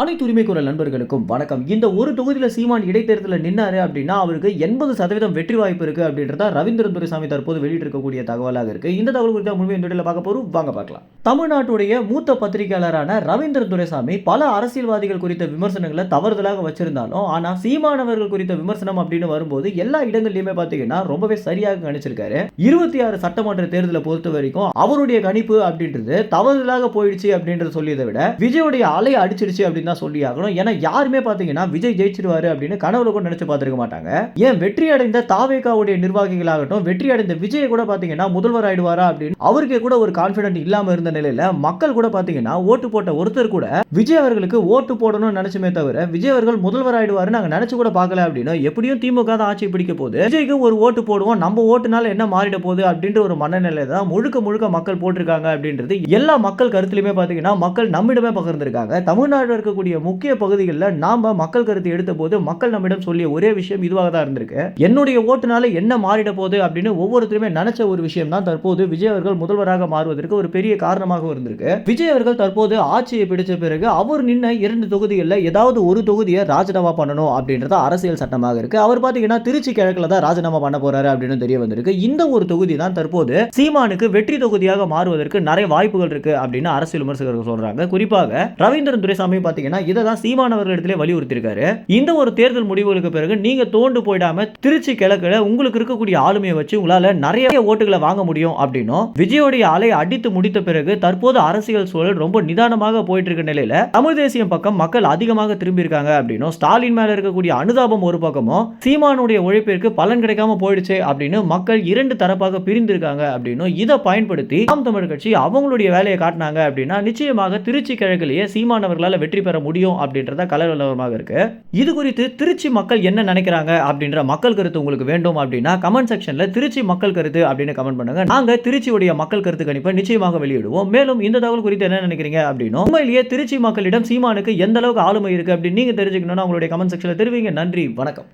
அனைத்து உரிமை குரல் நண்பர்களுக்கும் வணக்கம். இந்த ஒரு தொகுதியில் சீமான் இடைத்தேர்தலில் நின்னாரு அப்படின்னா அவருக்கு 80% வெற்றி வாய்ப்பு இருக்கு அப்படின்றத ரவீந்திரன் துரைசாமி தற்போது வெளியிட்டிருக்கக்கூடிய தகவலாக இருக்கு. இந்த தகவல் குறித்த முழுமையை இந்த வீடியோல பார்க்க போறோம். வாங்க பார்க்கலாம். தமிழ்நாட்டுடைய மூத்த பத்திரிகையாளரான ரவீந்திரன் துரைசாமி பல அரசியல்வாதிகள் குறித்த விமர்சனங்களை தவறுதலாக வச்சிருந்தாலும், ஆனா சீமானவர்கள் குறித்த விமர்சனம் அப்படின்னு வரும்போது எல்லா இடங்கள்லயுமே பாத்தீங்கன்னா ரொம்பவே சரியாக கணிச்சிருக்காரு. 26 சட்டமன்ற தேர்தலை பொறுத்த வரைக்கும் அவருடைய கணிப்பு அப்படின்றது தவறுதலாக போயிடுச்சு அப்படின்றத சொல்லியதை விட விஜயோடைய அலை அடிச்சிருச்சு அப்படின்னு தான் சொல்லி ஆகணும். ஏன்னா யாருமே பாத்தீங்கன்னா விஜய் ஜெயிச்சிருவாரு அப்படின்னு கனவுல கூட நினைச்சு பார்த்திருக்க மாட்டாங்க. ஏன் வெற்றி அடைந்த தாவேகாவுடைய நிர்வாகிகளாகட்டும், வெற்றி அடைந்த விஜய் கூட பாத்தீங்கன்னா முதல்வர் ஆயிடுவாரா அப்படின்னு அவருக்கே கூட ஒரு கான்பிடன்ட் இல்லாம இருந்த நிலையில மக்கள் கூட பாத்தீங்கன்னா ஓட்டு போட்ட ஒருத்தர் கூட விஜய் அவர்களுக்கு ஓட்டு போடணும்னு நினைச்சுமே தவிர விஜய் அவர்கள் முதல்வர் ஆயிடுவாரு நாங்க நினைச்சு கூட பார்க்கல அப்படின்னு எப்படியும் திமுக தான் ஆட்சி பிடிக்க போகுது, விஜய்க்கு ஒரு ஓட்டு போடுவோம், நம்ம ஓட்டுனால என்ன மாறிட போகுது அப்படின்ற ஒரு மனநிலை தான் முழுக்க முழுக்க மக்கள் போட்டிருக்காங்க அப்படின்றது எல்லா மக்கள் கருத்துலயுமே பாத்தீங்கன்னா மக்கள் நம்மிடமே பகிர்ந்திருக்காங்க. தமிழ்நாடு இருக்கக்கூடிய முக்கிய பகுதிகளில் நாம மக்கள் கருத்து எடுத்த போது மக்கள் நம்மிடம் சொல்லிய ஒரே விஷயம் இதுவாக தான் இருந்திருக்கு. என்னுடைய ஓட்டுனால என்ன மாறிட போகுது அப்படின்னு ஒவ்வொருத்தருமே நினைச்ச ஒரு விஷயம் தான் தற்போது விஜய் அவர்கள் முதல்வராக மாறுவதற்கு ஒரு பெரிய காரணமாக இருந்திருக்கு. விஜய் அவர்கள் தற்போது ஆட்சியை பிடிச்ச பிறகு அவர் நின்ன 2 தொகுதிகளில் ஏதாவது ஒரு தொகுதியை ராஜினாமா பண்ணணும் அப்படின்றது அரசியல் சட்டமாக இருக்கு. அவர் பாத்தீங்கன்னா திருச்சி கிழக்குல தான் ராஜினாமா பண்ண போறாரு அப்படின்னு தெரிய வந்திருக்கு. இந்த ஒரு தொகுதி தான் தற்போது சீமானுக்கு வெற்றி தொகுதியாக மாறுவதற்கு நிறைய வாய்ப்புகள் இருக்கு அப்படின்னு அரசியல் விமர்சகர்கள் சொல்றாங்க. குறிப்பாக ரவீந்திரன் துரைசாமி பாத்தீங்கன்னா இதை தான் சீமானவர்களிடத்திலே வலியுறுத்தியிருக்காரு. இந்த ஒரு தேர்தல் முடிவுகளுக்கு பிறகு நீங்க தோண்டு போயிடாம திருச்சி கிழக்குல உங்களுக்கு இருக்கக்கூடிய ஆளுமையை வச்சு உங்களால நிறைய ஓட்டுகளை வாங்க முடியும் அப்படின்னும், விஜயோடைய அலை அடித்து முடித்த பிறகு தற்போது அரசியல் சூழல் ரொம்ப நிதானமாக போயிட்டு இருக்க நிலையில தமிழ் தேசியம் பக்கம் மக்கள் அதிகமாக திரும்பி இருக்காங்க அப்படின்னும், ஸ்டாலின் மேல இருக்கக்கூடிய அனுதாபம் ஒரு பக்கமும் சீமானுடைய உழைப்பிற்கு பலன் கிடைக்காம போயிடுச்சு அப்படின்னு மக்கள் 2 தரப்பாக பிரிந்திருக்காங்க அப்படின்னும், இதை பயன்படுத்தி நாம் தமிழர் கட்சி அவங்களுடைய வேலையை காட்டினாங்க அப்படின்னா நிச்சயமாக திருச்சி கிழக்கிலேயே சீமானவர்களால் வெற்றி பெற முடியும் அப்படின்றத கலவரமாக இருக்கு. இது குறித்து திருச்சி மக்கள் என்ன நினைக்கிறாங்க அப்படின்ற மக்கள் கருத்து உங்களுக்கு வேண்டும் அப்படின்னா கமெண்ட் செக்ஷன்ல திருச்சி மக்கள் கருத்து அப்படின்னு கமெண்ட் பண்ணுங்க. நாங்க திருச்சியுடைய மக்கள் கருத்து கணிப்பை நிச்சயமாக வெளியிடுவோம். மேலும் இந்த தகவல் குறித்து என்ன நினைக்கிறீங்க அப்படின்னு உண்மையிலேயே திருச்சி மக்களிடம் சீமானுக்கு எந்த அளவுக்கு ஆளுமை இருக்கு அப்படின்னு நீங்க தெரிஞ்சுக்கணும்னா உங்களுடைய கமெண்ட் செக்ஷன்ல தெரிவிங்க. நன்றி, வணக்கம்.